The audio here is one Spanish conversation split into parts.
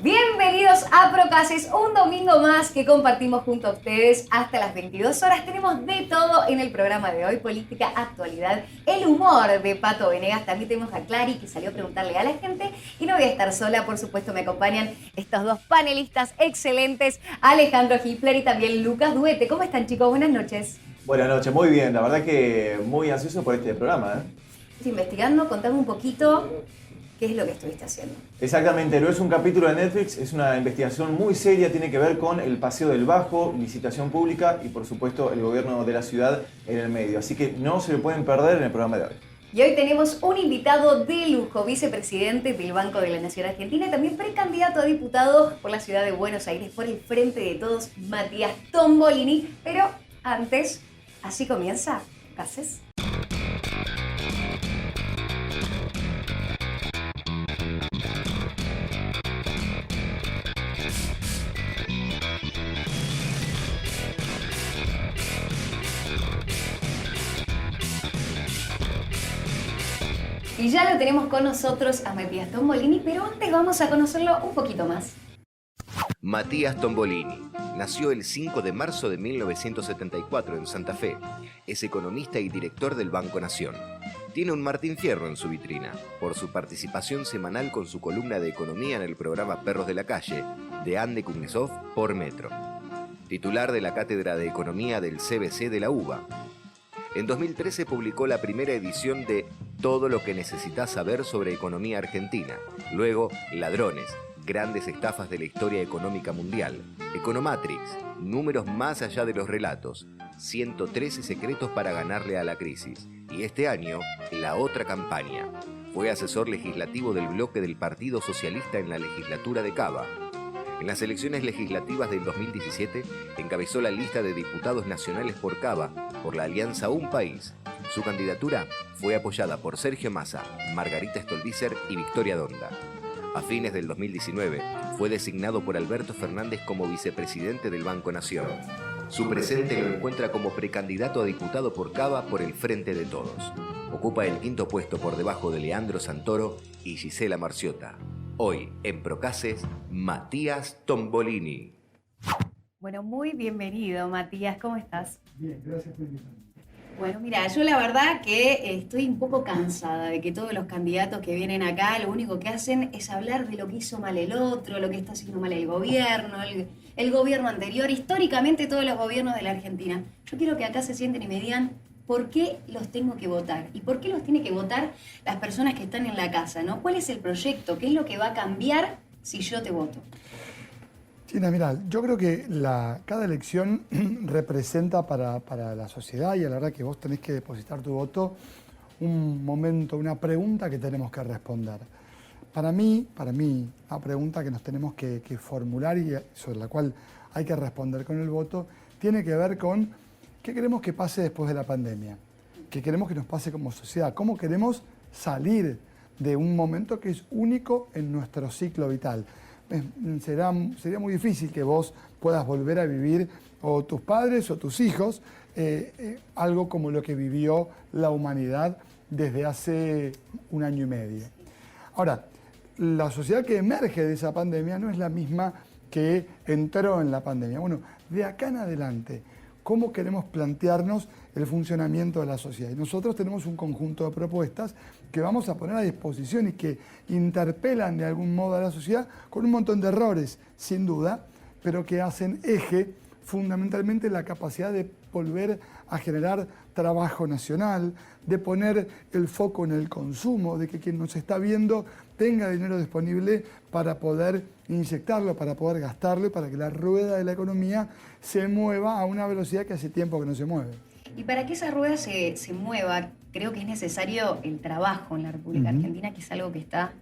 Bienvenidos a Procases, un domingo más que compartimos junto a ustedes hasta las 22 horas. Tenemos de todo en el programa de hoy: política, actualidad, el humor de Pato Venegas. También tenemos a Clary, que salió a preguntarle a la gente. Y no voy a estar sola, por supuesto, me acompañan estos dos panelistas excelentes, Alejandro Hifler y también Lucas Duete. ¿Cómo están, chicos? Buenas noches. Buenas noches, muy bien. La verdad que muy ansioso por este programa, Estoy investigando, contame un poquito qué es lo que estuviste haciendo. Exactamente, no es un capítulo de Netflix, es una investigación muy seria, tiene que ver con el Paseo del Bajo, licitación pública y por supuesto el gobierno de la ciudad en el medio. Así que no se lo pueden perder en el programa de hoy. Y hoy tenemos un invitado de lujo, vicepresidente del Banco de la Nación Argentina, también precandidato a diputado por la ciudad de Buenos Aires por el Frente de Todos, Matías Tombolini. Pero antes, así comienza Procases. Y ya lo tenemos con nosotros a Matías Tombolini, pero antes vamos a conocerlo un poquito más. Matías Tombolini nació el 5 de marzo de 1974 en Santa Fe. Es economista y director del Banco Nación. Tiene un Martín Fierro en su vitrina por su participación semanal con su columna de economía en el programa Perros de la Calle de Ande Kuznetsov por Metro. Titular de la Cátedra de Economía del CBC de la UBA. En 2013 publicó la primera edición de Todo lo que necesitas saber sobre economía argentina. Luego, Ladrones, grandes estafas de la historia económica mundial. Economatrix, números más allá de los relatos. 113 secretos para ganarle a la crisis. Y este año, La Otra Campaña. Fue asesor legislativo del bloque del Partido Socialista en la legislatura de Cava. En las elecciones legislativas del 2017, encabezó la lista de diputados nacionales por Cava, por la Alianza Un País. Su candidatura fue apoyada por Sergio Massa, Margarita Stolbizer y Victoria Donda. A fines del 2019, fue designado por Alberto Fernández como vicepresidente del Banco Nación. Su presente lo encuentra como precandidato a diputado por Cava por el Frente de Todos. Ocupa el quinto puesto por debajo de Leandro Santoro y Gisela Marciota. Hoy, en Procases, Matías Tombolini. Bueno, muy bienvenido, Matías. ¿Cómo estás? Bien, gracias por invitarme. Bueno, mira, yo la verdad que estoy un poco cansada de que todos los candidatos que vienen acá lo único que hacen es hablar de lo que hizo mal el otro, lo que está haciendo mal el gobierno, el gobierno anterior, históricamente todos los gobiernos de la Argentina. Yo quiero que acá se sienten y me digan por qué los tengo que votar y por qué los tiene que votar las personas que están en la casa, ¿no? ¿Cuál es el proyecto? ¿Qué es lo que va a cambiar si yo te voto? China, mira, yo creo que cada elección representa para la sociedad, y a la verdad que vos tenés que depositar tu voto, un momento, una pregunta que tenemos que responder. Para mí, la pregunta que nos tenemos que formular y sobre la cual hay que responder con el voto, tiene que ver con qué queremos que pase después de la pandemia, qué queremos que nos pase como sociedad, cómo queremos salir de un momento que es único en nuestro ciclo vital. Sería muy difícil que vos puedas volver a vivir, o tus padres o tus hijos, algo como lo que vivió la humanidad desde hace un año y medio. Ahora, la sociedad que emerge de esa pandemia no es la misma que entró en la pandemia. Bueno, de acá en adelante, ¿cómo queremos plantearnos el funcionamiento de la sociedad? Y nosotros tenemos un conjunto de propuestas que vamos a poner a disposición y que interpelan de algún modo a la sociedad con un montón de errores, sin duda, pero que hacen eje fundamentalmente la capacidad de volver a generar trabajo nacional, de poner el foco en el consumo, de que quien nos está viendo tenga dinero disponible para poder inyectarlo, para poder gastarlo, para que la rueda de la economía se mueva a una velocidad que hace tiempo que no se mueve. Y para que esa rueda se mueva, creo que es necesario el trabajo en la República Argentina, que es algo que está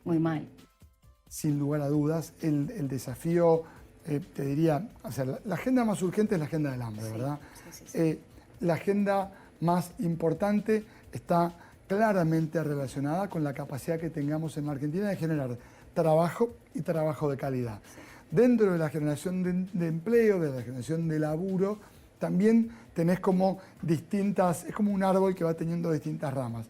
muy mal. Sin lugar a dudas, el desafío, te diría, o sea, la agenda más urgente es la agenda del hambre, ¿verdad? Sí. La agenda más importante está claramente relacionada con la capacidad que tengamos en la Argentina de generar trabajo y trabajo de calidad. Dentro de la generación de empleo, de la generación de laburo, también tenés como distintas, es como un árbol que va teniendo distintas ramas.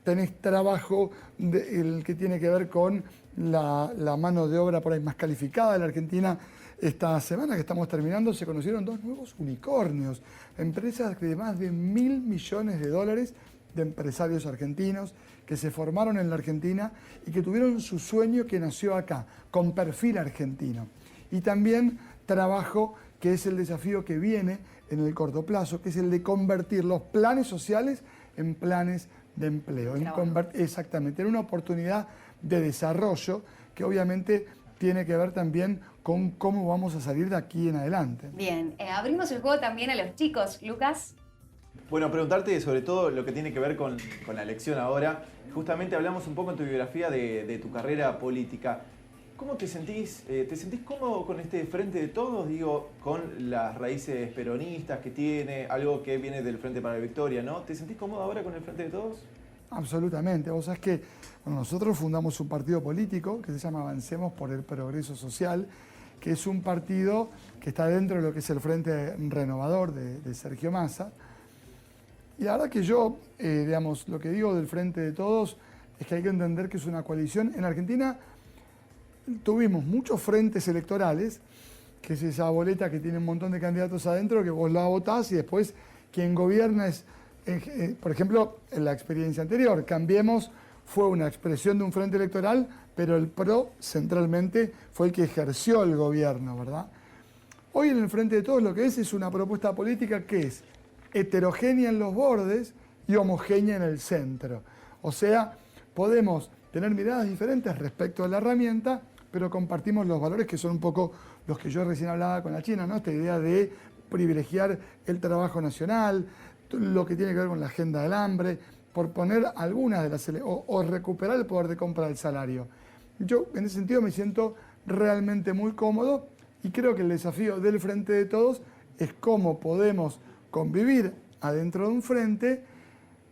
tenés trabajo el que tiene que ver con la mano de obra por ahí más calificada de la Argentina. Esta semana que estamos terminando se conocieron 2 nuevos unicornios, empresas de más de $1.000 millones de empresarios argentinos que se formaron en la Argentina y que tuvieron su sueño que nació acá, con perfil argentino. Y también trabajo que es el desafío que viene en el corto plazo, que es el de convertir los planes sociales en planes de empleo. Exactamente, en una oportunidad de desarrollo que obviamente tiene que ver también con cómo vamos a salir de aquí en adelante. Bien, abrimos el juego también a los chicos, Lucas. Bueno, preguntarte sobre todo lo que tiene que ver con la elección ahora. Justamente hablamos un poco en tu biografía de tu carrera política. ¿Cómo te sentís? ¿Te sentís cómodo con este Frente de Todos? Digo, con las raíces peronistas que tiene, algo que viene del Frente para la Victoria, ¿no? ¿Te sentís cómodo ahora con el Frente de Todos? Absolutamente. Vos sabés que nosotros fundamos un partido político que se llama Avancemos por el Progreso Social, que es un partido que está dentro de lo que es el Frente Renovador de Sergio Massa. Y la verdad que yo, digamos, lo que digo del Frente de Todos es que hay que entender que es una coalición. En Argentina tuvimos muchos frentes electorales, que es esa boleta que tiene un montón de candidatos adentro, que vos la votás y después quien gobierna es, por ejemplo, en la experiencia anterior, Cambiemos fue una expresión de un frente electoral, pero el PRO centralmente fue el que ejerció el gobierno, ¿verdad? Hoy en el Frente de Todos lo que es una propuesta política que es heterogénea en los bordes y homogénea en el centro. O sea, podemos tener miradas diferentes respecto a la herramienta, pero compartimos los valores que son un poco los que yo recién hablaba con la China, ¿no? Esta idea de privilegiar el trabajo nacional, lo que tiene que ver con la agenda del hambre, por poner algunas de las... o recuperar el poder de compra del salario. Yo, en ese sentido, me siento realmente muy cómodo y creo que el desafío del Frente de Todos es cómo podemos convivir adentro de un frente,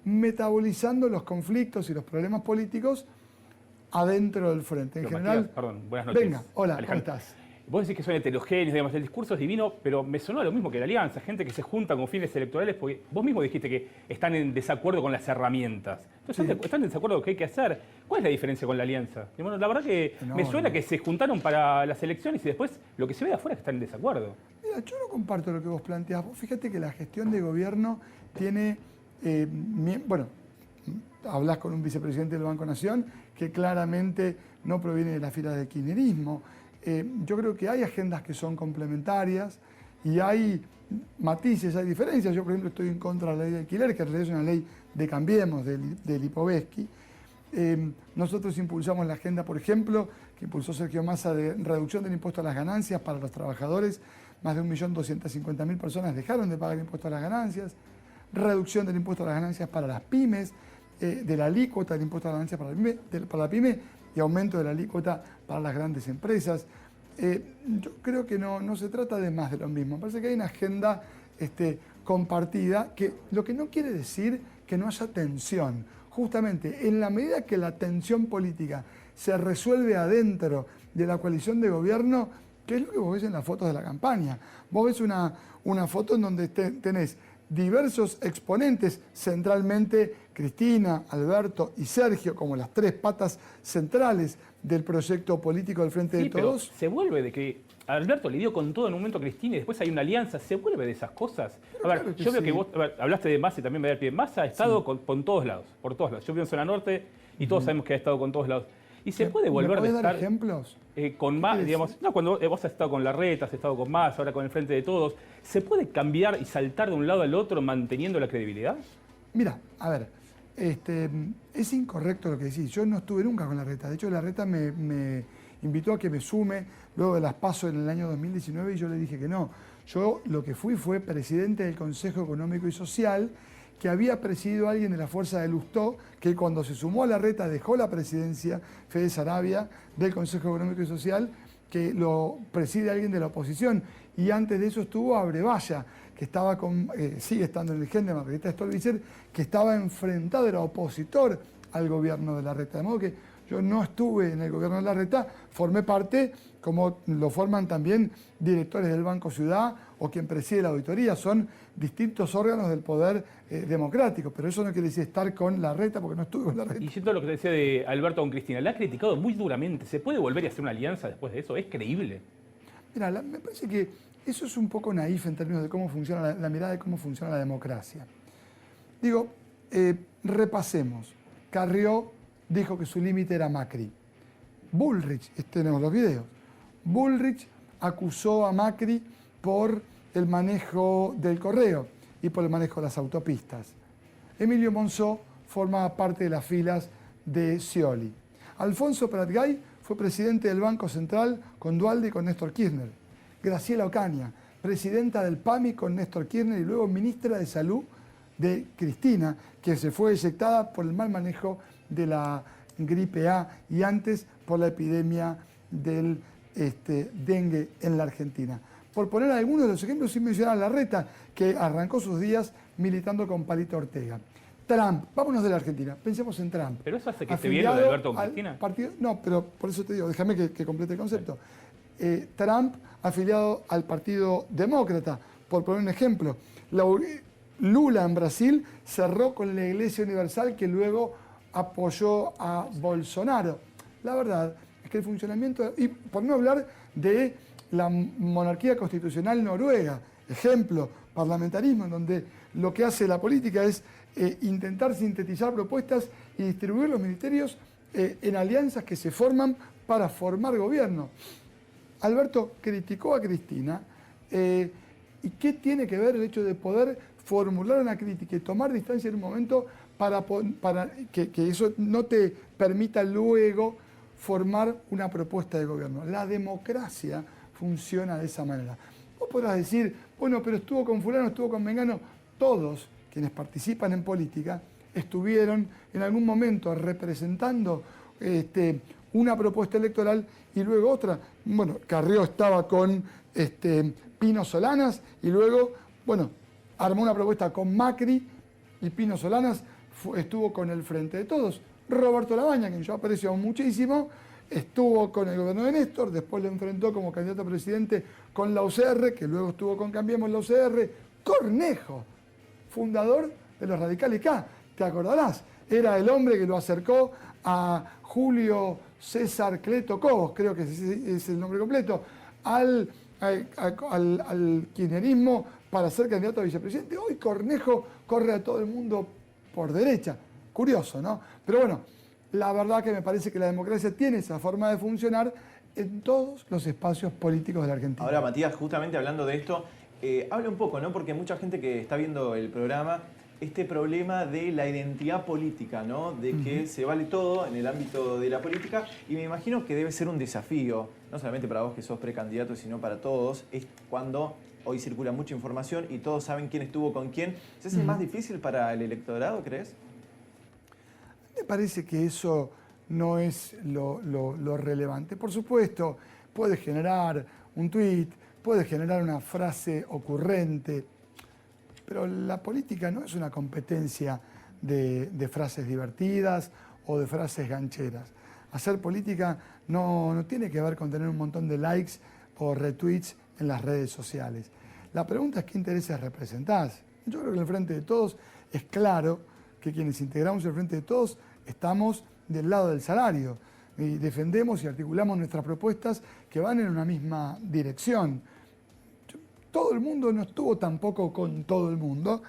metabolizando los conflictos y los problemas políticos adentro del frente. En general, Matías, perdón, buenas noches. Venga, hola, Alejandro. ¿cómo estás? Vos decís que son heterogéneos, digamos, el discurso es divino, pero me sonó a lo mismo que la alianza, gente que se junta con fines electorales, porque vos mismo dijiste que están en desacuerdo con las herramientas. Entonces, Sí. están en desacuerdo con qué hay que hacer. ¿Cuál es la diferencia con la alianza? Y bueno, la verdad que No, me suena no. que se juntaron para las elecciones y después lo que se ve de afuera es que están en desacuerdo. Mira, yo no comparto lo que vos planteás. Vos fíjate que la gestión de gobierno tiene, bueno, hablás con un vicepresidente del Banco Nación que claramente no proviene de las filas del kirchnerismo. Yo creo que hay agendas que son complementarias y hay matices, hay diferencias. Yo, por ejemplo, estoy en contra de la ley de alquiler, que en realidad es una ley de Cambiemos, de Lipovetsky. Nosotros impulsamos la agenda, por ejemplo, que impulsó Sergio Massa, de reducción del impuesto a las ganancias para los trabajadores. Más de 1.250.000 personas dejaron de pagar impuesto a las ganancias. Reducción del impuesto a las ganancias para las pymes, de la alícuota del impuesto a las ganancias para la pyme y aumento de la alícuota para las grandes empresas. Yo creo que no se trata de más de lo mismo. Me parece que hay una agenda compartida, que lo que no quiere decir que no haya tensión. Justamente, en la medida que la tensión política se resuelve adentro de la coalición de gobierno, ¿qué es lo que vos ves en las fotos de la campaña? Vos ves una foto en donde tenés diversos exponentes, centralmente Cristina, Alberto y Sergio, como las 3 patas centrales del proyecto político del Frente de Pero Todos. se vuelve de que Alberto le dio con todo en un momento a Cristina y después hay una alianza, se vuelve de esas cosas. A ver, claro que yo veo sí. que vos hablaste de Massa y también me da el pie. Massa ha estado por todos lados, por todos lados. Yo vivo en zona norte y todos sabemos que ha estado con todos lados. Y se puede volver ¿Me de podés dar estar ejemplos? con más, digamos, no, cuando vos has estado con Larreta, has estado con Massa, ahora con el Frente de Todos, ¿se puede cambiar y saltar de un lado al otro manteniendo la credibilidad? Mira, a ver, es incorrecto lo que decís. Yo no estuve nunca con Larreta. De hecho, Larreta me invitó a que me sume luego de las PASO en el año 2019 y yo le dije que no. Yo lo que fue presidente del Consejo Económico y Social, que había presidido a alguien de la Fuerza de Lustó, que cuando se sumó a Larreta dejó la presidencia, Fede Sarabia, del Consejo Económico y Social, que lo preside alguien de la oposición. Y antes de eso estuvo Abrevaya, que estaba sigue estando en el gen de Margarita Stolbizer, que estaba enfrentado, era opositor al gobierno de Larreta. De modo que Yo no estuve en el gobierno de Larreta, formé parte, como lo forman también directores del Banco Ciudad o quien preside la auditoría. Son distintos órganos del poder democrático, pero eso no quiere decir estar con Larreta, porque no estuve con Larreta. Y siento lo que te decía de Alberto con Cristina, la ha criticado muy duramente. ¿Se puede volver a hacer una alianza después de eso? ¿Es creíble? Mira, me parece que eso es un poco naif en términos de cómo funciona la mirada de cómo funciona la democracia. Digo, repasemos. Carrió dijo que su límite era Macri. Bullrich, tenemos los videos. Bullrich acusó a Macri por el manejo del correo y por el manejo de las autopistas. Emilio Monzó formaba parte de las filas de Scioli. Alfonso Pratgay fue presidente del Banco Central con Duhalde y con Néstor Kirchner. Graciela Ocaña, presidenta del PAMI con Néstor Kirchner y luego ministra de Salud de Cristina, que se fue eyectada por el mal manejo de la gripe A y antes por la epidemia del dengue en la Argentina. Por poner algunos de los ejemplos, sin mencionar a Larreta, que arrancó sus días militando con Palito Ortega. Trump, vámonos de la Argentina, pensemos en Trump. ¿Pero eso hace que esté bien lo de Alberto con Cristina? No, pero por eso te digo, déjame que complete el concepto. Trump afiliado al Partido Demócrata, por poner un ejemplo. Lula en Brasil cerró con la Iglesia Universal, que luego apoyó a Bolsonaro. La verdad es que el funcionamiento, y por no hablar de la monarquía constitucional noruega, ejemplo, parlamentarismo, en donde lo que hace la política es intentar sintetizar propuestas y distribuir los ministerios en alianzas que se forman para formar gobierno. Alberto criticó a Cristina, ¿y qué tiene que ver el hecho de poder formular una crítica y tomar distancia en un momento para que eso no te permita luego formar una propuesta de gobierno? La democracia funciona de esa manera. Vos podrás decir, bueno, pero estuvo con fulano, estuvo con mengano. Todos quienes participan en política estuvieron en algún momento representando una propuesta electoral y luego otra. Bueno, Carrió estaba con Pino Solanas y luego, bueno, armó una propuesta con Macri y Pino Solanas estuvo con el Frente de Todos. Roberto Labaña, que yo aprecio muchísimo, estuvo con el gobierno de Néstor, después lo enfrentó como candidato a presidente con la UCR, que luego estuvo con Cambiemos la UCR. Cornejo, fundador de los Radicales K, te acordarás, era el hombre que lo acercó a Julio César Cleto Cobos, creo que es el nombre completo, al kirchnerismo para ser candidato a vicepresidente. Hoy Cornejo corre a todo el mundo por derecha. Curioso, ¿no? Pero bueno, la verdad que me parece que la democracia tiene esa forma de funcionar en todos los espacios políticos de la Argentina. Ahora, Matías, justamente hablando de esto, habla un poco, ¿no? Porque mucha gente que está viendo el programa, este problema de la identidad política, ¿no? De que se vale todo en el ámbito de la política, y me imagino que debe ser un desafío, no solamente para vos que sos precandidato, sino para todos, es cuando hoy circula mucha información y todos saben quién estuvo con quién. ¿Se hace más difícil para el electorado, crees? Me parece que eso no es lo relevante. Por supuesto, puede generar un tuit, puede generar una frase ocurrente, pero la política no es una competencia de frases divertidas o de frases gancheras. Hacer política no tiene que ver con tener un montón de likes o retweets en las redes sociales. La pregunta es qué intereses representás. Yo creo que en el Frente de Todos es claro que quienes integramos el Frente de Todos estamos del lado del salario y defendemos y articulamos nuestras propuestas que van en una misma dirección. Todo el mundo no estuvo tampoco con todo el mundo,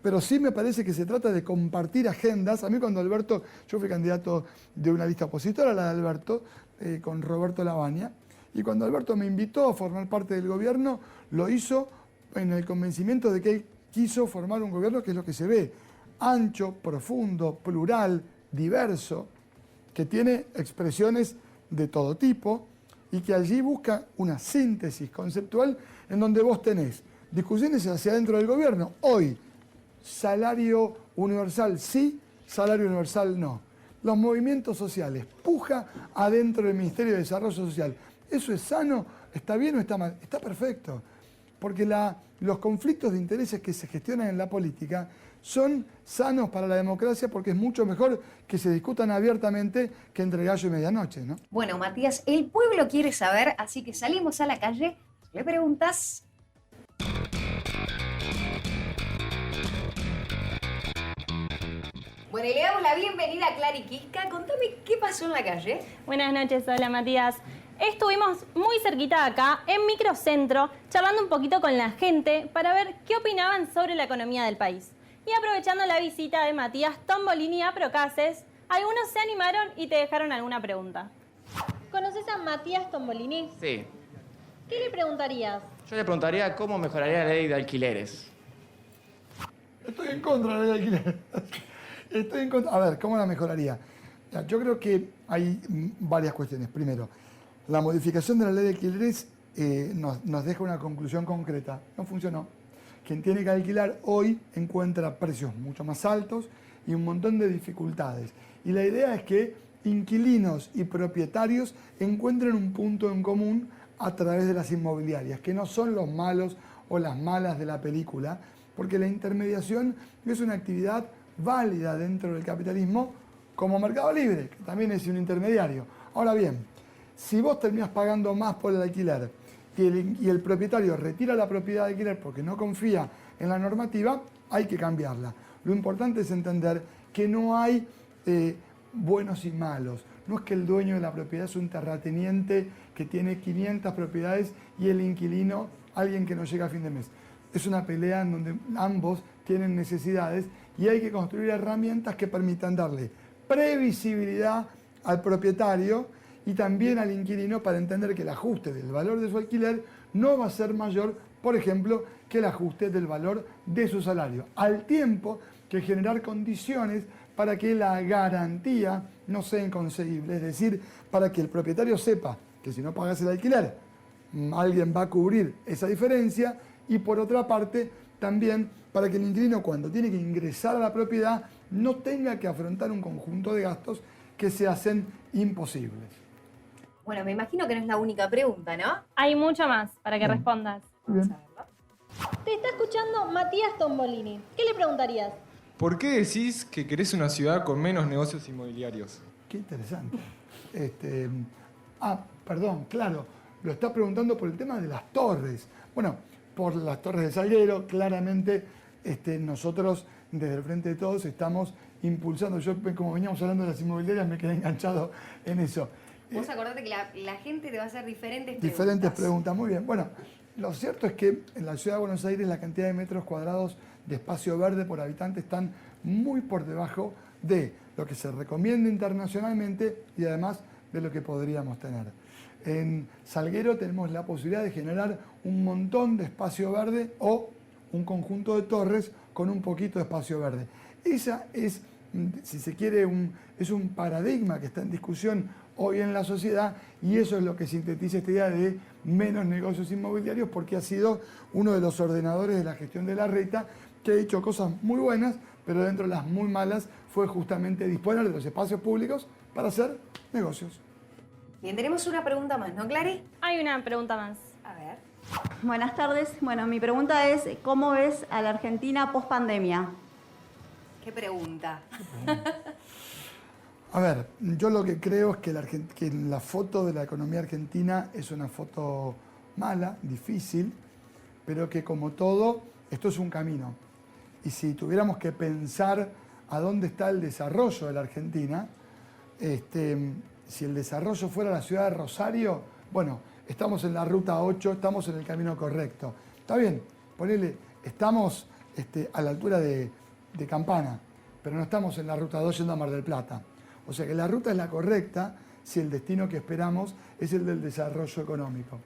pero sí me parece que se trata de compartir agendas. A mí cuando Alberto, yo fui candidato de una lista opositora a la de Alberto, con Roberto Labaña, y cuando Alberto me invitó a formar parte del gobierno, lo hizo en el convencimiento de que él quiso formar un gobierno que es lo que se ve, ancho, profundo, plural, diverso, que tiene expresiones de todo tipo y que allí busca una síntesis conceptual en donde vos tenés discusiones hacia adentro del gobierno. Hoy, salario universal sí, salario universal no. Los movimientos sociales, puja adentro del Ministerio de Desarrollo Social. ¿Eso es sano? ¿Está bien o está mal? Está perfecto. Porque los conflictos de intereses que se gestionan en la política son sanos para la democracia porque es mucho mejor que se discutan abiertamente que entre gallo y medianoche, ¿no? Bueno, Matías, el pueblo quiere saber, así que salimos a la calle, le preguntas. Bueno, y le damos la bienvenida a Clary Quisca. Contame qué pasó en la calle. Buenas noches, hola Matías. Estuvimos muy cerquita de acá, en Microcentro, charlando un poquito con la gente para ver qué opinaban sobre la economía del país. Y aprovechando la visita de Matías Tombolini a Procases, algunos se animaron y te dejaron alguna pregunta. ¿Conoces a Matías Tombolini? Sí. ¿Qué le preguntarías? Yo le preguntaría cómo mejoraría la ley de alquileres. Estoy en contra de la ley de alquiler. Estoy en contra. A ver, ¿cómo la mejoraría? Yo creo que hay varias cuestiones. Primero, la modificación de la ley de alquileres nos deja una conclusión concreta. No funcionó. Quien tiene que alquilar hoy encuentra precios mucho más altos y un montón de dificultades. Y la idea es que inquilinos y propietarios encuentren un punto en común a través de las inmobiliarias, que no son los malos o las malas de la película, porque la intermediación es una actividad válida dentro del capitalismo como mercado libre, que también es un intermediario. Ahora bien, si vos terminás pagando más por el alquiler y el propietario retira la propiedad de alquiler porque no confía en la normativa, hay que cambiarla. Lo importante es entender que no hay buenos y malos. No es que el dueño de la propiedad es un terrateniente que tiene 500 propiedades y el inquilino alguien que no llega a fin de mes. Es una pelea en donde ambos tienen necesidades y hay que construir herramientas que permitan darle previsibilidad al propietario y también al inquilino para entender que el ajuste del valor de su alquiler no va a ser mayor, por ejemplo, que el ajuste del valor de su salario. Al tiempo que generar condiciones para que la garantía no sea inconseguible, es decir, para que el propietario sepa que si no pagas el alquiler, alguien va a cubrir esa diferencia y por otra parte también para que el inquilino cuando tiene que ingresar a la propiedad no tenga que afrontar un conjunto de gastos que se hacen imposibles. Bueno, me imagino que no es la única pregunta, ¿no? Hay mucho más para que respondas. Vamos a verlo. Te está escuchando Matías Tombolini. ¿Qué le preguntarías? ¿Por qué decís que querés una ciudad con menos negocios inmobiliarios? Qué interesante. Perdón, claro, lo está preguntando por el tema de las torres. Bueno, por las torres de Salguero, claramente nosotros desde el Frente de Todos estamos impulsando. Yo, como veníamos hablando de las inmobiliarias, me quedé enganchado en eso. Vos acordate que la gente te va a hacer diferentes Preguntas, muy bien. Bueno, lo cierto es que en la ciudad de Buenos Aires la cantidad de metros cuadrados de espacio verde por habitante están muy por debajo de lo que se recomienda internacionalmente y además de lo que podríamos tener. En Salguero tenemos la posibilidad de generar un montón de espacio verde o un conjunto de torres con un poquito de espacio verde. Esa es, si se quiere, es un paradigma que está en discusión hoy en la sociedad y eso es lo que sintetiza esta idea de menos negocios inmobiliarios porque ha sido uno de los ordenadores de la gestión de Larreta que ha hecho cosas muy buenas, pero dentro de las muy malas fue justamente disponer de los espacios públicos para hacer negocios. Bien, tenemos una pregunta más, ¿no, Clary? Hay una pregunta más. A ver. Buenas tardes. Bueno, mi pregunta es, ¿cómo ves a la Argentina post pandemia? ¿Qué pregunta? A ver, yo lo que creo es que la foto de la economía argentina es una foto mala, difícil, pero que como todo, esto es un camino. Y si tuviéramos que pensar a dónde está el desarrollo de la Argentina, si el desarrollo fuera la ciudad de Rosario, bueno, estamos en la ruta 8, estamos en el camino correcto. Está bien, ponele, estamos a la altura de Campana, pero no estamos en la ruta 2 yendo a Mar del Plata. O sea que la ruta es la correcta si el destino que esperamos es el del desarrollo económico.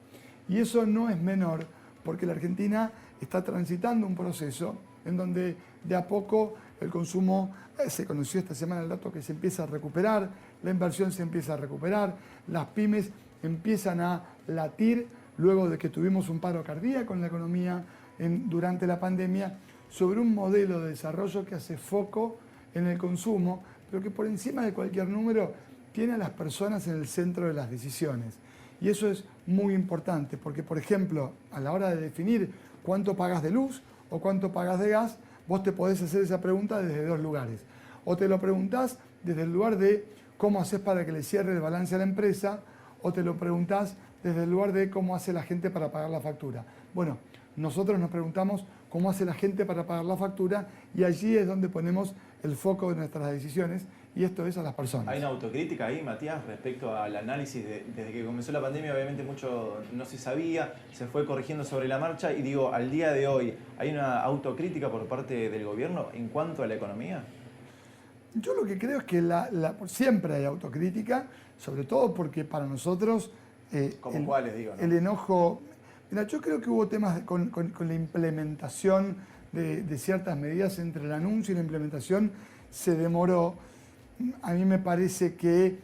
Y eso no es menor porque la Argentina está transitando un proceso en donde de a poco el consumo, se conoció esta semana el dato que se empieza a recuperar, la inversión se empieza a recuperar, las pymes empiezan a latir luego de que tuvimos un paro cardíaco en la economía durante la pandemia, sobre un modelo de desarrollo que hace foco en el consumo, pero que por encima de cualquier número tiene a las personas en el centro de las decisiones. Y eso es muy importante, porque por ejemplo, a la hora de definir cuánto pagas de luz o cuánto pagas de gas, Vos te podés hacer esa pregunta desde dos lugares. O te lo preguntás desde el lugar de cómo haces para que le cierre el balance a la empresa, o te lo preguntás desde el lugar de cómo hace la gente para pagar la factura. Bueno, nosotros nos preguntamos cómo hace la gente para pagar la factura y allí es donde ponemos el foco de nuestras decisiones y esto es a las personas. ¿Hay una autocrítica ahí, Matías, respecto al análisis desde que comenzó la pandemia? Obviamente mucho no se sabía, se fue corrigiendo sobre la marcha y digo, al día de hoy, ¿hay una autocrítica por parte del gobierno en cuanto a la economía? Yo lo que creo es que siempre hay autocrítica, sobre todo porque para nosotros ¿Como cuáles, digo, no? el enojo... Mira, yo creo que hubo temas con la implementación de ciertas medidas, entre el anuncio y la implementación se demoró. A mí me parece que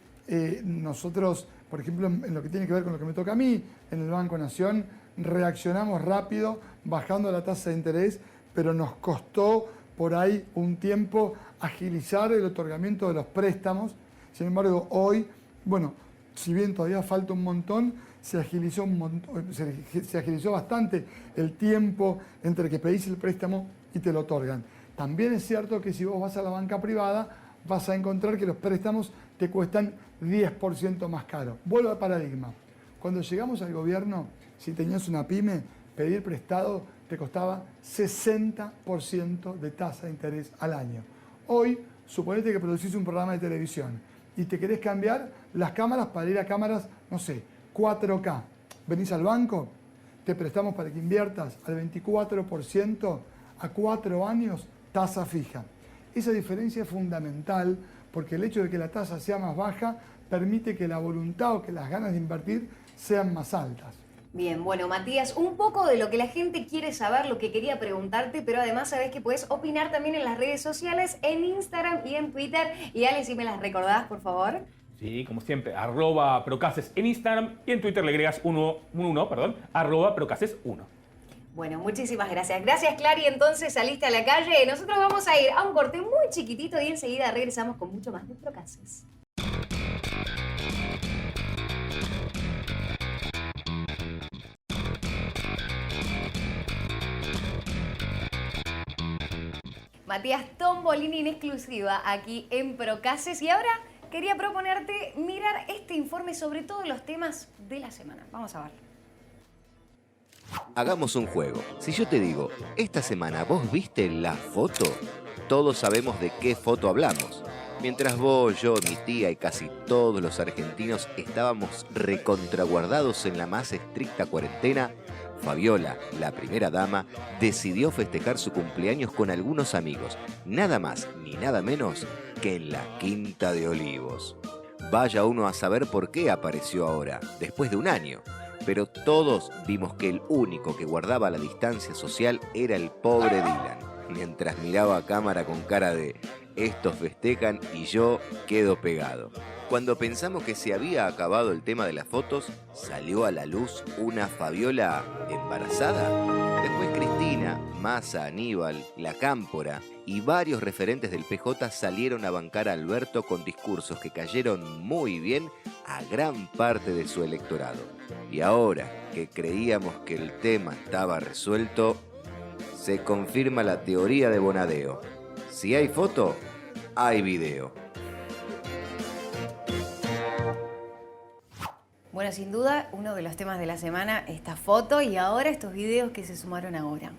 nosotros, por ejemplo, en lo que tiene que ver con lo que me toca a mí, en el Banco Nación, reaccionamos rápido, bajando la tasa de interés, pero nos costó por ahí un tiempo agilizar el otorgamiento de los préstamos. Sin embargo, hoy, bueno, si bien todavía falta un montón, se agilizó bastante el tiempo entre que pedís el préstamo y te lo otorgan. También es cierto que si vos vas a la banca privada, vas a encontrar que los préstamos te cuestan 10% más caro. Vuelvo al paradigma. Cuando llegamos al gobierno, si tenías una pyme, pedir prestado te costaba 60% de tasa de interés al año. Hoy, suponete que producís un programa de televisión y te querés cambiar las cámaras para ir a cámaras, no sé, 4K. Venís al banco, te prestamos para que inviertas al 24% a 4 años, tasa fija. Esa diferencia es fundamental porque el hecho de que la tasa sea más baja permite que la voluntad o que las ganas de invertir sean más altas. Bien, bueno, Matías, un poco de lo que la gente quiere saber, lo que quería preguntarte, pero además sabés que puedes opinar también en las redes sociales, en Instagram y en Twitter. Y Ale, si me las recordás, por favor. Sí, como siempre, @procases en Instagram y en Twitter le agregas @procases1. Bueno, muchísimas gracias. Gracias, Clary. Entonces saliste a la calle. Nosotros vamos a ir a un corte muy chiquitito y enseguida regresamos con mucho más de Procases. Matías Tombolini en exclusiva aquí en Procases. Y ahora quería proponerte mirar este informe sobre todos los temas de la semana. Vamos a verlo. Hagamos un juego. Si yo te digo, esta semana vos viste la foto, todos sabemos de qué foto hablamos. Mientras vos, yo, mi tía y casi todos los argentinos estábamos recontraguardados en la más estricta cuarentena, Fabiola, la primera dama, decidió festejar su cumpleaños con algunos amigos, nada más ni nada menos que en la Quinta de Olivos. Vaya uno a saber por qué apareció ahora, después de un año. Pero todos vimos que el único que guardaba la distancia social era el pobre Dylan, mientras miraba a cámara con cara de «estos festejan y yo quedo pegado». Cuando pensamos que se había acabado el tema de las fotos, salió a la luz una Fabiola embarazada. Después Cristina, Massa, Aníbal, La Cámpora y varios referentes del PJ salieron a bancar a Alberto con discursos que cayeron muy bien a gran parte de su electorado. Y ahora que creíamos que el tema estaba resuelto, se confirma la teoría de Bonadeo. Si hay foto, hay video. Bueno, sin duda, uno de los temas de la semana, esta foto y ahora estos videos que se sumaron ahora.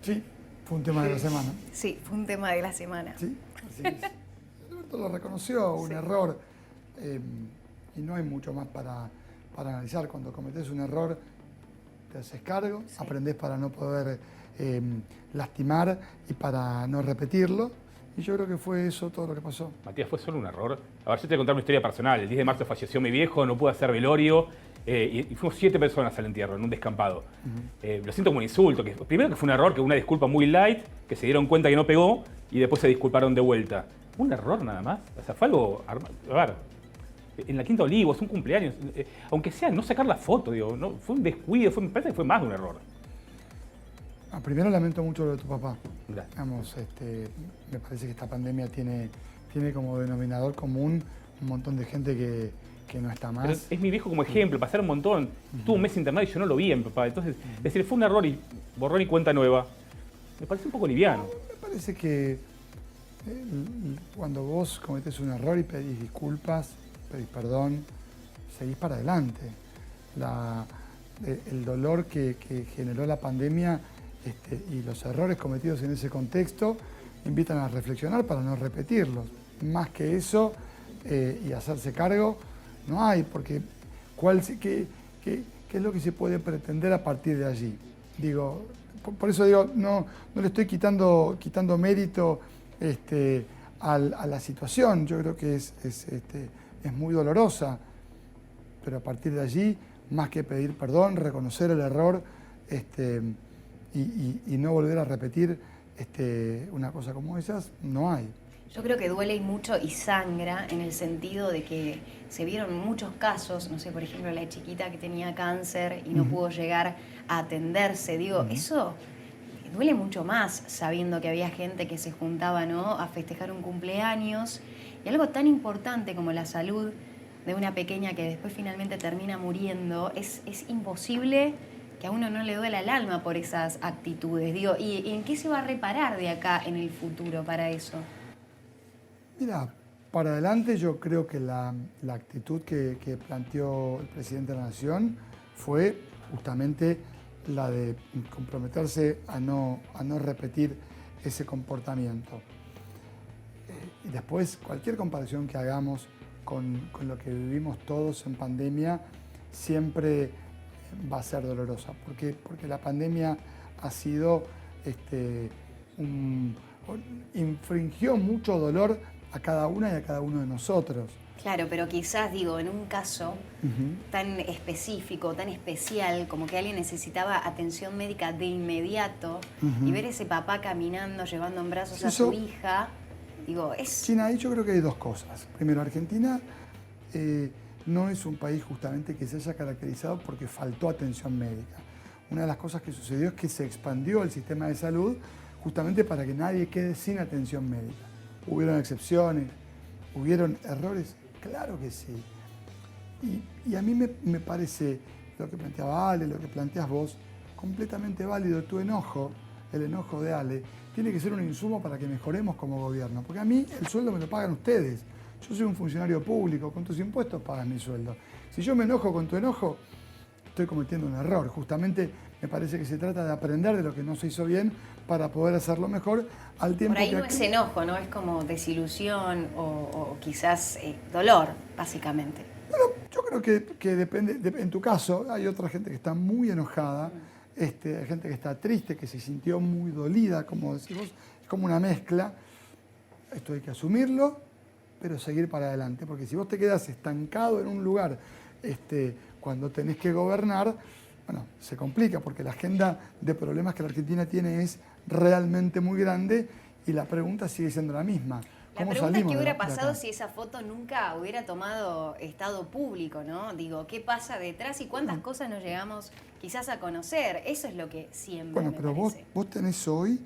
Sí, fue un tema de la semana. Sí, fue un tema de la semana. Sí, así es. Alberto lo reconoció, un error, y no hay mucho más para analizar. Cuando cometés un error, te haces cargo, aprendés para no poder lastimar y para no repetirlo. Y yo creo que fue eso todo lo que pasó. Matías, fue solo un error. A ver, yo te voy a contar una historia personal. El 10 de marzo falleció mi viejo, no pude hacer velorio. Y fuimos 7 personas al entierro, en un descampado. Lo siento como un insulto. Primero que fue un error, que una disculpa muy light, que se dieron cuenta que no pegó y después se disculparon de vuelta. Un error nada más. O sea, fue algo... A ver, en la Quinta Olivos, un cumpleaños. Aunque sea no sacar la foto, digo, no, fue un descuido, me parece que fue más de un error. Primero lamento mucho lo de tu papá. Gracias. Vamos, me parece que esta pandemia tiene como denominador común un montón de gente que no está más. Pero es mi viejo como ejemplo, pasaron un montón. Tuvo un mes internado y yo no lo vi a mi papá. Entonces, decir, fue un error y borrón y cuenta nueva. Me parece un poco liviano. Me parece que cuando vos cometés un error y pedís disculpas, pedís perdón, seguís para adelante. El dolor que generó la pandemia y los errores cometidos en ese contexto invitan a reflexionar para no repetirlos. Más que eso y hacerse cargo, no hay, porque ¿qué es lo que se puede pretender a partir de allí? Digo, por eso digo, no le estoy quitando mérito a la situación. Yo creo que es muy dolorosa, pero a partir de allí, más que pedir perdón, reconocer el error y no volver a repetir una cosa como esas, no hay. Yo creo que duele mucho y sangra en el sentido de que se vieron muchos casos, no sé, por ejemplo, la chiquita que tenía cáncer y no pudo llegar a atenderse. Digo, eso duele mucho más sabiendo que había gente que se juntaba, ¿no?, a festejar un cumpleaños y algo tan importante como la salud de una pequeña que después finalmente termina muriendo. Es imposible que a uno no le duela el alma por esas actitudes. Digo, ¿y en qué se va a reparar de acá en el futuro para eso? Mira, para adelante yo creo que la actitud que planteó el presidente de la Nación fue justamente la de comprometerse a no repetir ese comportamiento. Y después, cualquier comparación que hagamos con lo que vivimos todos en pandemia siempre va a ser dolorosa, porque la pandemia ha sido, infringió mucho dolor a cada una y a cada uno de nosotros. Claro, pero quizás, digo, en un caso tan específico, tan especial, como que alguien necesitaba atención médica de inmediato y ver ese papá caminando, llevando en brazos a su hija, digo, China, ahí yo creo que hay dos cosas. Primero, Argentina no es un país justamente que se haya caracterizado porque faltó atención médica. Una de las cosas que sucedió es que se expandió el sistema de salud justamente para que nadie quede sin atención médica. Hubieron excepciones, hubieron errores, claro que sí. Y a mí me parece lo que planteaba Ale, lo que planteas vos, completamente válido. Tu enojo, el enojo de Ale, tiene que ser un insumo para que mejoremos como gobierno. Porque a mí el sueldo me lo pagan ustedes. Yo soy un funcionario público, con tus impuestos pagas mi sueldo. Si yo me enojo con tu enojo, estoy cometiendo un error. Justamente me parece que se trata de aprender de lo que no se hizo bien para poder hacerlo mejor al tiempo que... Por ahí no es enojo, ¿no? Es como desilusión o quizás dolor, básicamente. Bueno, yo creo que depende, en tu caso hay otra gente que está muy enojada, hay gente que está triste, que se sintió muy dolida, como decís vos, es como una mezcla. Esto hay que asumirlo, pero seguir para adelante, porque si vos te quedás estancado en un lugar cuando tenés que gobernar, bueno, se complica, porque la agenda de problemas que la Argentina tiene es realmente muy grande y la pregunta sigue siendo la misma. La pregunta es qué hubiera pasado si esa foto nunca hubiera tomado estado público, ¿no? Digo, ¿qué pasa detrás y cuántas cosas nos llegamos quizás a conocer? Eso es lo que siempre me pero parece. vos tenés hoy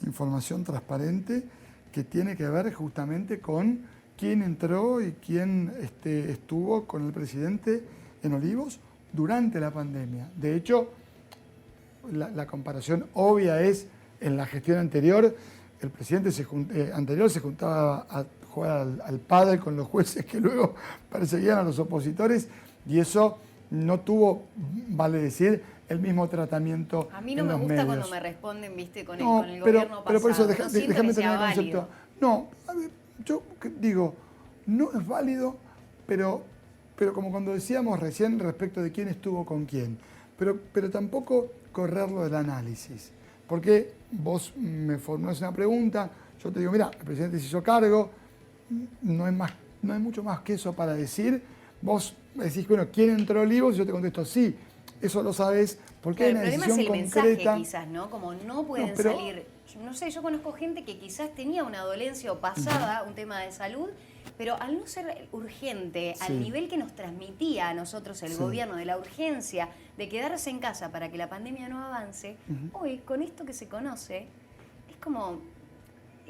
información transparente que tiene que ver justamente con quién entró y quién estuvo con el presidente en Olivos durante la pandemia. De hecho, la comparación obvia es en la gestión anterior, el presidente anterior se juntaba a jugar al pádel con los jueces que luego perseguían a los opositores y eso no tuvo, vale decir, el mismo tratamiento. A mí no me gusta cuando me responden, viste, con el gobierno pasado. Pero por eso déjame terminar el concepto. No, a ver, yo digo, no es válido, pero como cuando decíamos recién respecto de quién estuvo con quién, pero tampoco correrlo del análisis. Porque vos me formulás una pregunta, yo te digo, mira, el presidente se hizo cargo, no hay mucho más que eso para decir. Vos decís, bueno, ¿quién entró a Olivos? Y yo te contesto, sí, eso lo sabés, porque hay una decisión concreta. El problema es el mensaje, quizás, ¿no? Como no pueden salir. No sé, yo conozco gente que quizás tenía una dolencia o pasada, un tema de salud, pero al no ser urgente, al nivel que nos transmitía a nosotros el gobierno, de la urgencia de quedarse en casa para que la pandemia no avance, hoy con esto que se conoce, es como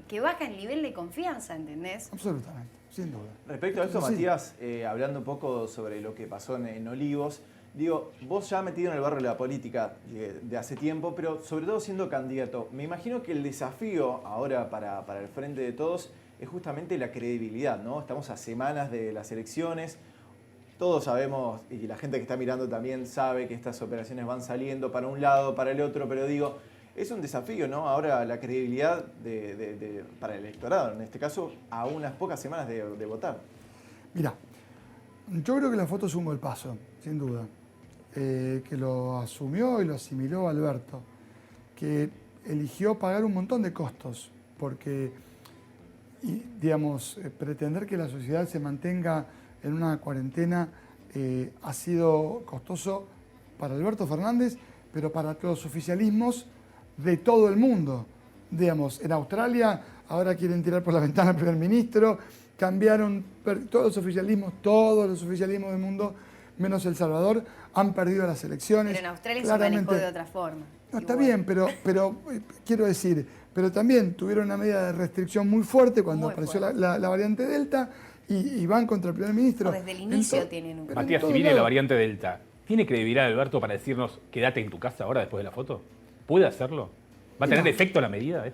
que baja el nivel de confianza, ¿entendés? Absolutamente, sin duda. Respecto a esto, Matías, hablando un poco sobre lo que pasó en Olivos, Digo, vos ya metido en el barro de la política de hace tiempo, pero sobre todo siendo candidato, me imagino que el desafío ahora para el Frente de Todos es justamente la credibilidad, ¿no? Estamos a semanas de las elecciones, todos sabemos, y la gente que está mirando también sabe que estas operaciones van saliendo para un lado, para el otro, pero digo, es un desafío, ¿no? Ahora la credibilidad para el electorado, en este caso, a unas pocas semanas de votar. Mira, yo creo que la foto es un golpazo, sin duda. Que lo asumió y lo asimiló Alberto, que eligió pagar un montón de costos, porque, digamos, pretender que la sociedad se mantenga en una cuarentena ha sido costoso para Alberto Fernández, pero para los oficialismos de todo el mundo. Digamos, en Australia ahora quieren tirar por la ventana al primer ministro, cambiaron todos los oficialismos del mundo, menos El Salvador, han perdido las elecciones. Pero en Australia se manejó de otra forma. No, está bien, pero quiero decir, pero también tuvieron una medida de restricción muy fuerte cuando apareció la variante Delta y van contra el primer ministro. Desde el inicio tienen un... Matías, si viene la variante Delta, ¿tiene credibilidad Alberto para decirnos quédate en tu casa ahora después de la foto? ¿Puede hacerlo? ¿Va a tener efecto la medida?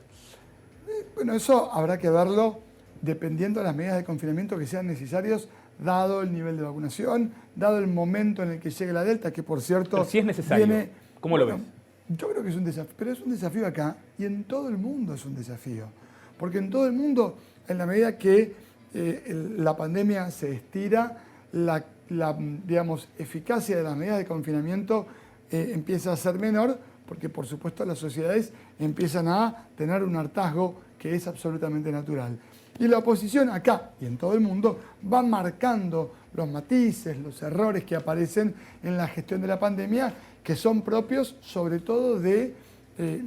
Bueno, eso habrá que verlo dependiendo de las medidas de confinamiento que sean necesarias, dado el nivel de vacunación, dado el momento en el que llegue la Delta, que por cierto... Pero si es necesario, ¿cómo lo ves? Yo creo que es un desafío, pero es un desafío acá y en todo el mundo es un desafío. Porque en todo el mundo, en la medida que la pandemia se estira, la digamos, eficacia de las medidas de confinamiento empieza a ser menor, porque por supuesto las sociedades empiezan a tener un hartazgo que es absolutamente natural. Y la oposición acá y en todo el mundo va marcando los matices, los errores que aparecen en la gestión de la pandemia, que son propios sobre todo de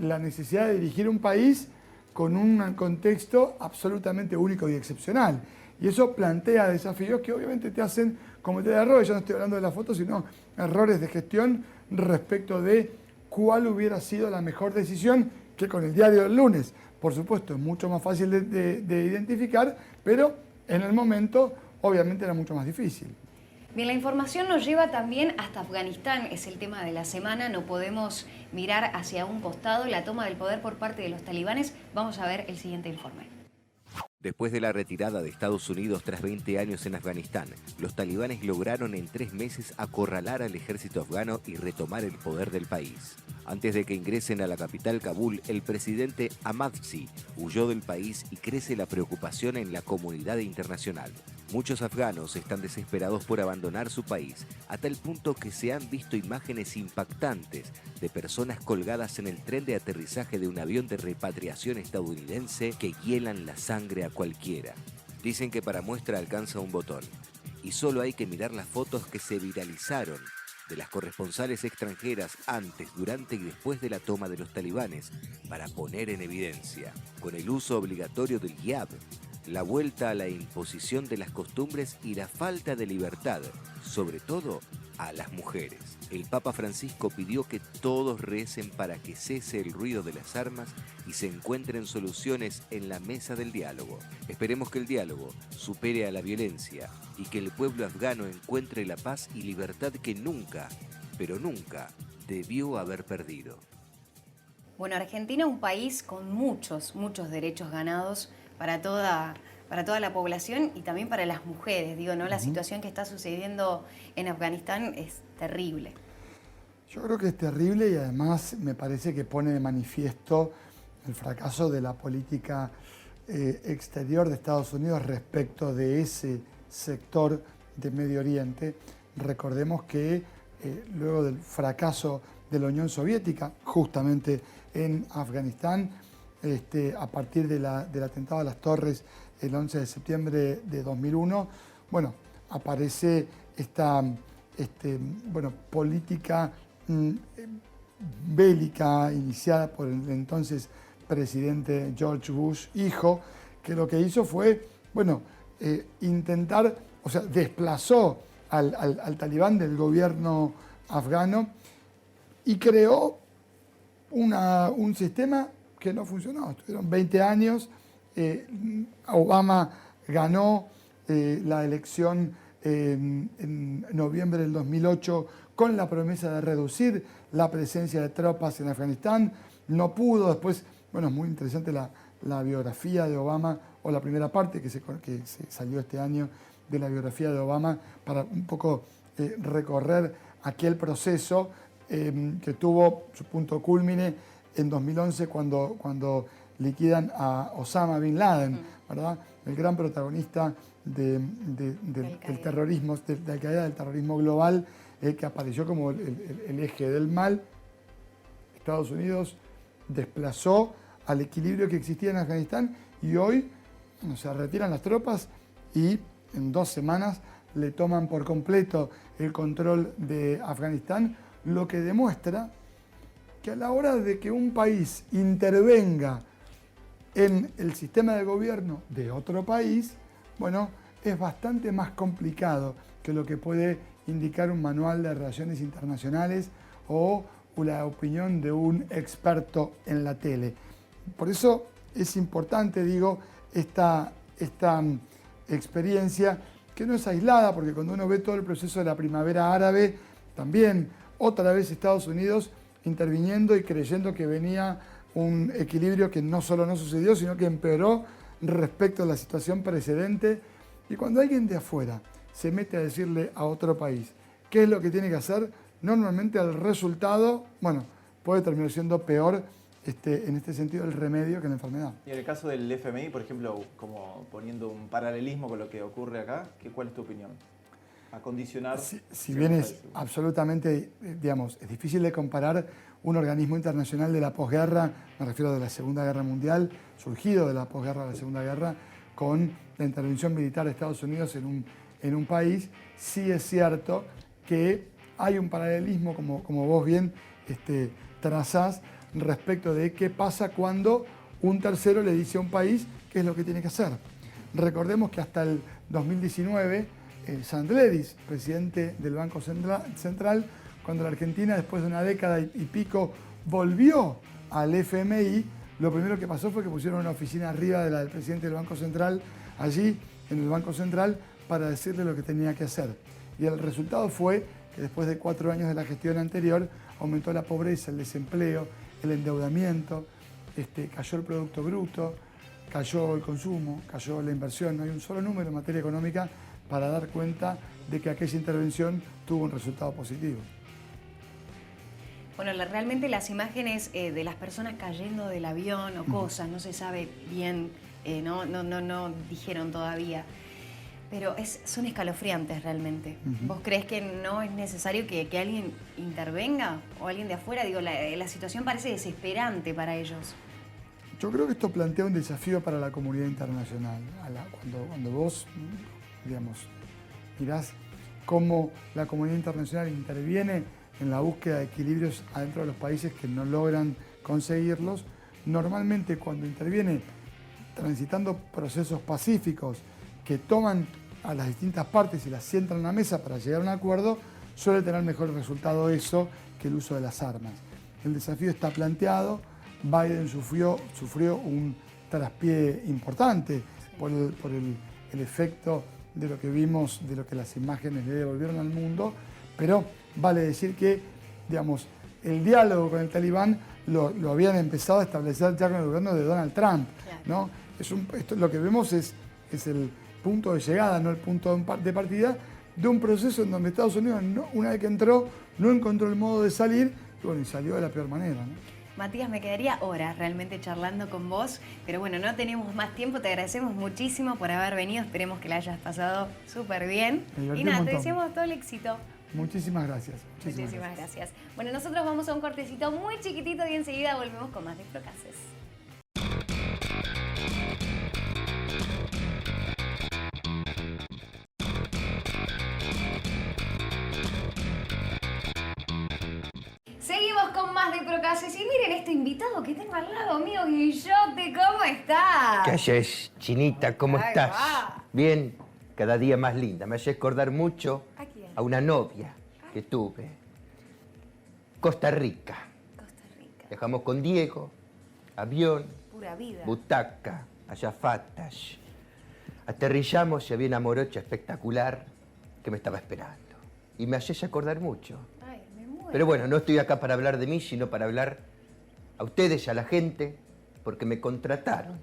la necesidad de dirigir un país con un contexto absolutamente único y excepcional. Y eso plantea desafíos que obviamente te hacen cometer errores. Yo no estoy hablando de la foto, sino errores de gestión respecto de cuál hubiera sido la mejor decisión, que con el diario del lunes, por supuesto, es mucho más fácil de identificar, pero en el momento obviamente era mucho más difícil. Bien, la información nos lleva también hasta Afganistán, es el tema de la semana, no podemos mirar hacia un costado, la toma del poder por parte de los talibanes. Vamos a ver el siguiente informe. Después de la retirada de Estados Unidos tras 20 años en Afganistán, los talibanes lograron en 3 meses acorralar al ejército afgano y retomar el poder del país. Antes de que ingresen a la capital Kabul, el presidente Ahmadzi huyó del país y crece la preocupación en la comunidad internacional. Muchos afganos están desesperados por abandonar su país, a tal punto que se han visto imágenes impactantes de personas colgadas en el tren de aterrizaje de un avión de repatriación estadounidense que hielan la sangre a cualquiera. Dicen que para muestra alcanza un botón, y solo hay que mirar las fotos que se viralizaron de las corresponsales extranjeras antes, durante y después de la toma de los talibanes para poner en evidencia, con el uso obligatorio del hijab, la vuelta a la imposición de las costumbres y la falta de libertad, sobre todo a las mujeres. El Papa Francisco pidió que todos recen para que cese el ruido de las armas y se encuentren soluciones en la mesa del diálogo. Esperemos que el diálogo supere a la violencia y que el pueblo afgano encuentre la paz y libertad que nunca, pero nunca, debió haber perdido. Bueno, Argentina es un país con muchos derechos ganados para toda la población y también para las mujeres. Digo, ¿no? La situación que está sucediendo en Afganistán es terrible. Yo creo que es terrible y además me parece que pone de manifiesto el fracaso de la política exterior de Estados Unidos respecto de ese sector de Medio Oriente. Recordemos que luego del fracaso de la Unión Soviética, justamente en Afganistán, a partir del atentado a las Torres el 11 de septiembre de 2001, bueno, aparece esta política bélica iniciada por el entonces presidente George Bush, hijo, que lo que hizo fue, intentar, desplazó al talibán del gobierno afgano y creó un sistema que no funcionó. Estuvieron 20 años, Obama ganó la elección en noviembre del 2008 con la promesa de reducir la presencia de tropas en Afganistán. No pudo. Después, bueno, es muy interesante la biografía de Obama, o la primera parte que se salió este año de la biografía de Obama, para un poco recorrer aquel proceso que tuvo su punto culmine en 2011 cuando liquidan a Osama Bin Laden, ¿verdad? El gran protagonista del terrorismo, de la caída del terrorismo global, que apareció como el eje del mal. Estados Unidos desplazó al equilibrio que existía en Afganistán y hoy se retiran las tropas y en 2 semanas le toman por completo el control de Afganistán, lo que demuestra que a la hora de que un país intervenga en el sistema de gobierno de otro país, bueno, es bastante más complicado que lo que puede indicar un manual de relaciones internacionales o la opinión de un experto en la tele. Por eso es importante, digo, esta experiencia, que no es aislada, porque cuando uno ve todo el proceso de la primavera árabe, también otra vez Estados Unidos interviniendo y creyendo que venía un equilibrio que no solo no sucedió, sino que empeoró respecto a la situación precedente. Y cuando alguien de afuera se mete a decirle a otro país qué es lo que tiene que hacer, normalmente el resultado, bueno, puede terminar siendo peor en este sentido el remedio que la enfermedad. Y en el caso del FMI, por ejemplo, como poniendo un paralelismo con lo que ocurre acá, ¿cuál es tu opinión? A condicionar... Si bien es absolutamente, digamos, es difícil de comparar un organismo internacional de la posguerra, me refiero de la Segunda Guerra Mundial, surgido de la posguerra de la Segunda Guerra, con la intervención militar de Estados Unidos en un país, sí es cierto que hay un paralelismo, como vos bien trazás, respecto de qué pasa cuando un tercero le dice a un país qué es lo que tiene que hacer. Recordemos que hasta el 2019, Sandleris, presidente del Banco Central, cuando la Argentina, después de una década y pico, volvió al FMI, lo primero que pasó fue que pusieron una oficina arriba de la del presidente del Banco Central, allí en el Banco Central, para decirle lo que tenía que hacer. Y el resultado fue que después de 4 años de la gestión anterior, aumentó la pobreza, el desempleo, el endeudamiento, cayó el Producto Bruto, cayó el consumo, cayó la inversión. No hay un solo número en materia económica para dar cuenta de que aquella intervención tuvo un resultado positivo. Bueno, realmente las imágenes de las personas cayendo del avión o cosas, no se sabe bien, no dijeron todavía, pero son escalofriantes realmente. ¿Vos crees que no es necesario que alguien intervenga o alguien de afuera? Digo, la situación parece desesperante para ellos. Yo creo que esto plantea un desafío para la comunidad internacional. Cuando vos, digamos, mirás cómo la comunidad internacional interviene en la búsqueda de equilibrios adentro de los países que no logran conseguirlos, normalmente cuando interviene transitando procesos pacíficos que toman a las distintas partes y las sientan en la mesa para llegar a un acuerdo, suele tener mejor resultado eso que el uso de las armas. El desafío está planteado. Biden sufrió un traspié importante por el efecto de lo que vimos, de lo que las imágenes le devolvieron al mundo, pero vale decir que, digamos, el diálogo con el talibán lo habían empezado a establecer ya con el gobierno de Donald Trump, ¿no? Lo que vemos es el punto de llegada, no el punto de partida de un proceso en donde Estados Unidos, una vez que entró, no encontró el modo de salir y salió de la peor manera, ¿no? Matías, me quedaría horas realmente charlando con vos, pero bueno, no tenemos más tiempo. Te agradecemos muchísimo por haber venido. Esperemos que la hayas pasado súper bien. Y nada, te deseamos todo el éxito. Muchísimas gracias. Muchísimas gracias. Bueno, nosotros vamos a un cortecito muy chiquitito y enseguida volvemos con más Desprocases. Seguimos con más Desprocases y miren este invitado que tengo al lado mío, Guillote, ¿cómo estás? ¿Qué haces, Chinita? ¿Cómo estás? Va. Bien, cada día más linda. Me haces acordar mucho ¿A quién? a una novia que tuve. Costa Rica. Costa Rica. Viajamos con Diego, avión, Pura vida. butaca, azafatas. Aterrillamos y había una morocha espectacular que me estaba esperando. Y me haces acordar mucho. Pero bueno, no estoy acá para hablar de mí, sino para hablar a ustedes, a la gente, porque me contrataron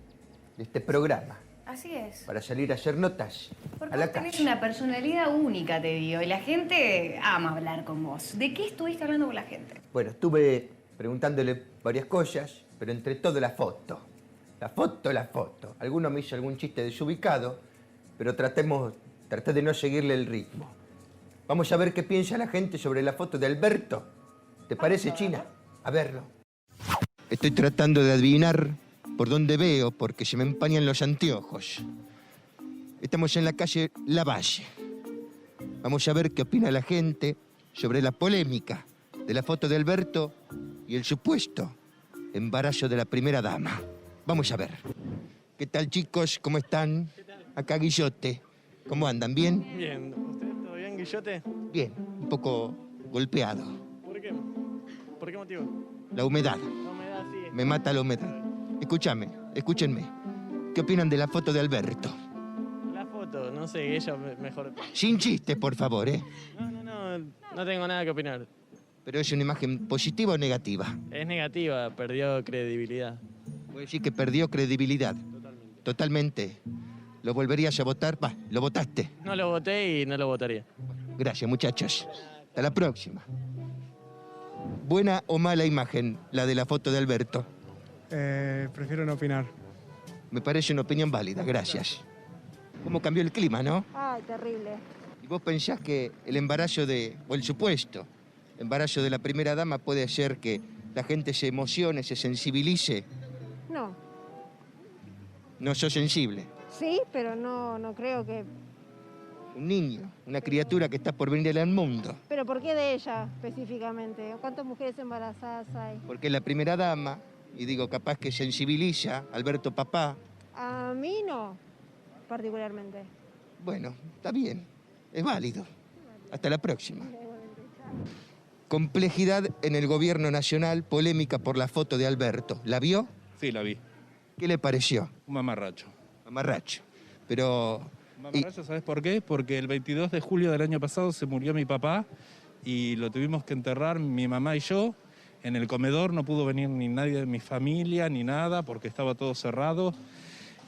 de este programa Así es. para salir a hacer notas Porque a la vos tenés calle. una personalidad única, te digo, y la gente ama hablar con vos. ¿De qué estuviste hablando con la gente? Bueno, estuve preguntándole varias cosas, pero entre todo la foto. La foto, la foto. Alguno me hizo algún chiste desubicado, pero traté de no seguirle el ritmo. Vamos a ver qué piensa la gente sobre la foto de Alberto. ¿Te parece, China? A verlo. Estoy tratando de adivinar por dónde veo, porque se me empañan los anteojos. Estamos en la calle Lavalle. Vamos a ver qué opina la gente sobre la polémica de la foto de Alberto y el supuesto embarazo de la primera dama. Vamos a ver. ¿Qué tal, chicos? ¿Cómo están? Acá Guillote. ¿Cómo andan? ¿Bien? Bien. ¿Usted todo bien, Guillote? Bien. Un poco golpeado. ¿Por qué? ¿Por qué motivo? La humedad. La humedad, sí. Me mata la humedad. Escúchenme. ¿Qué opinan de la foto de Alberto? La foto, no sé, ella mejor. Sin chistes, por favor, ¿eh? No tengo nada que opinar. ¿Pero es una imagen positiva o negativa? Es negativa, perdió credibilidad. Puede decir que perdió credibilidad. Totalmente. ¿Lo volverías a votar? Va, lo votaste. No lo voté y no lo votaría. Gracias, muchachos. Hasta la próxima. ¿Buena o mala imagen la de la foto de Alberto? Prefiero no opinar. Me parece una opinión válida, gracias. ¿Cómo cambió el clima, no? Ay, terrible. ¿Y vos pensás que el embarazo o el supuesto embarazo de la primera dama puede hacer que la gente se emocione, se sensibilice? No. No sos sensible. Sí, pero no creo que... Un niño, una criatura que está por venir al mundo. ¿Pero por qué de ella específicamente? ¿Cuántas mujeres embarazadas hay? Porque es la primera dama, y digo, capaz que sensibiliza, Alberto papá. A mí no, particularmente. Bueno, está bien, es válido. Hasta la próxima. Complejidad en el gobierno nacional, polémica por la foto de Alberto. ¿La vio? Sí, la vi. ¿Qué le pareció? Un mamarracho. Mamarracho. Pero... Mamarracho, ¿sabes por qué? Porque el 22 de julio del año pasado se murió mi papá y lo tuvimos que enterrar mi mamá y yo. En el comedor no pudo venir ni nadie de mi familia ni nada porque estaba todo cerrado.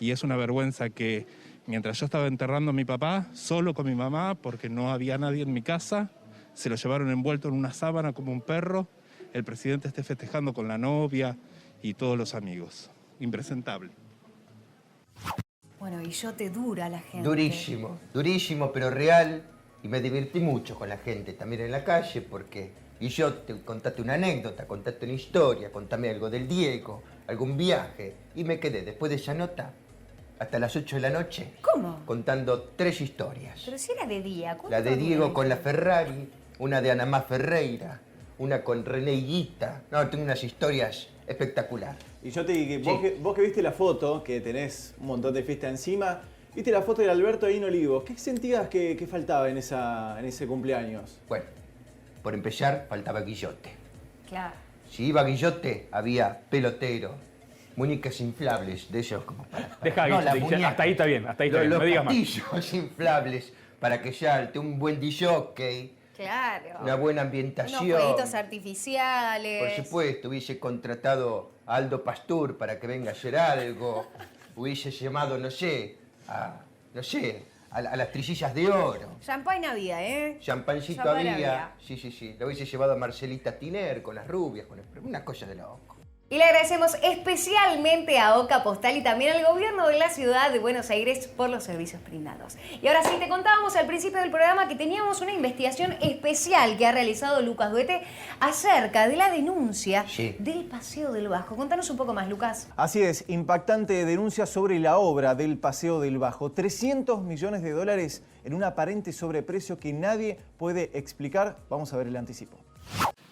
Y es una vergüenza que mientras yo estaba enterrando a mi papá, solo con mi mamá, porque no había nadie en mi casa, se lo llevaron envuelto en una sábana como un perro, el presidente esté festejando con la novia y todos los amigos. Impresentable. Bueno, y yo te dura la gente. Durísimo, pero real. Y me divertí mucho con la gente también en la calle, porque... Y yo te contaste una anécdota, contaste una historia, contame algo del Diego, algún viaje. Y me quedé, después de esa nota, hasta las 8 de la noche. ¿Cómo? Contando 3 historias. Pero si era de día. La de Diego con la Ferrari, una de Ana Má Ferreira, una con René Higuita. No, tengo unas historias espectaculares. Y yo te dije, vos que viste la foto, que tenés un montón de fiesta encima, viste la foto de Alberto ahí en Olivos. ¿Qué sentías que faltaba en ese cumpleaños? Bueno, por empezar, faltaba Guillote. Claro. Si iba Guillote, había pelotero, muñecas inflables, de esos como para... Deja no, la Guillote, hasta ahí está bien, los no digas más. patillos inflables para que salte, un buen disjockey, Claro. una buena Unos ambientación. jueguitos artificiales. Por supuesto, hubiese contratado a Aldo Pastur para que venga a hacer algo. Hubiese llamado, no sé, a las tricillas de oro. Champagne había, ¿eh? Champancito Champagne había. Sí. Lo hubiese llevado a Marcelita Tiner con las rubias, una cosa de loco. Y le agradecemos especialmente a Oca Postal y también al gobierno de la ciudad de Buenos Aires por los servicios brindados. Y ahora sí, te contábamos al principio del programa que teníamos una investigación especial que ha realizado Lucas Duete acerca de la denuncia del Paseo del Bajo. Contanos un poco más, Lucas. Así es, impactante denuncia sobre la obra del Paseo del Bajo. 300 millones de dólares en un aparente sobreprecio que nadie puede explicar. Vamos a ver el anticipo.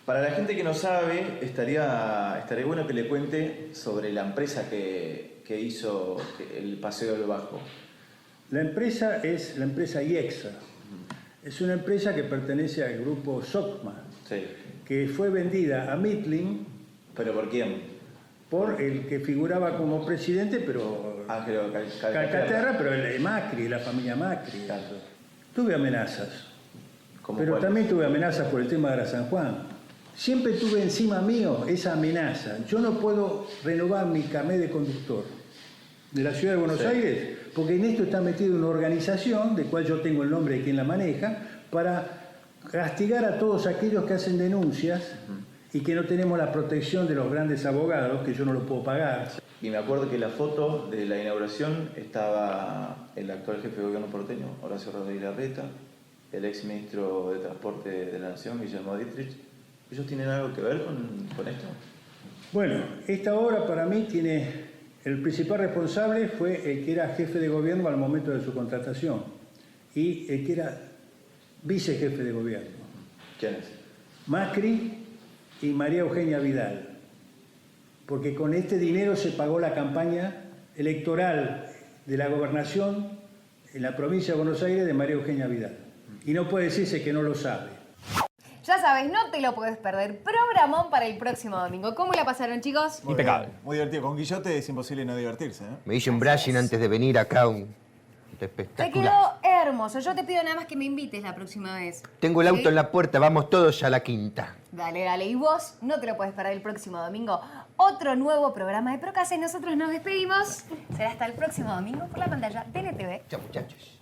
Para la gente que no sabe, estaría bueno que le cuente sobre la empresa que hizo el Paseo del Bajo. La empresa es la empresa IEXA. Es una empresa que pertenece al grupo Sockman, que fue vendida a Mittling. ¿Pero por quién? Por el que figuraba como presidente, pero... Ángelo Calcaterra, pero el de Macri, la familia Macri. Tuve amenazas. Pero también tuve amenazas por el tema de la San Juan. siempre tuve encima mío esa amenaza. Yo no puedo renovar mi carnet de conductor de la Ciudad de Buenos Aires, porque en esto está metida una organización, de cual yo tengo el nombre de quien la maneja, para castigar a todos aquellos que hacen denuncias y que no tenemos la protección de los grandes abogados, que yo no lo puedo pagar. Y me acuerdo que la foto de la inauguración estaba el actual jefe de gobierno porteño, Horacio Rodríguez Larreta, el ex ministro de Transporte de la Nación, Guillermo Dietrich. ¿Ellos tienen algo que ver con esto? Bueno, esta obra para mí tiene... El principal responsable fue el que era jefe de gobierno al momento de su contratación y el que era vicejefe de gobierno. ¿Quién es? Macri y María Eugenia Vidal. Porque con este dinero se pagó la campaña electoral de la gobernación en la provincia de Buenos Aires de María Eugenia Vidal. Y no puede decirse que no lo sabe. Ya sabes, no te lo puedes perder. Programón para el próximo domingo. ¿Cómo la pasaron, chicos? Impecable. Muy divertido. Con Guillote es imposible no divertirse, ¿eh? Me hice un brushing antes de venir acá, un espectacular. Te quedó hermoso. Yo te pido nada más que me invites la próxima vez. Tengo el ¿Sí? auto en la puerta, vamos todos a la quinta. Dale, dale. Y vos no te lo puedes perder el próximo domingo. Otro nuevo programa de Procase. Nosotros nos despedimos. Será hasta el próximo domingo por la pantalla de NTV. Chao, muchachos.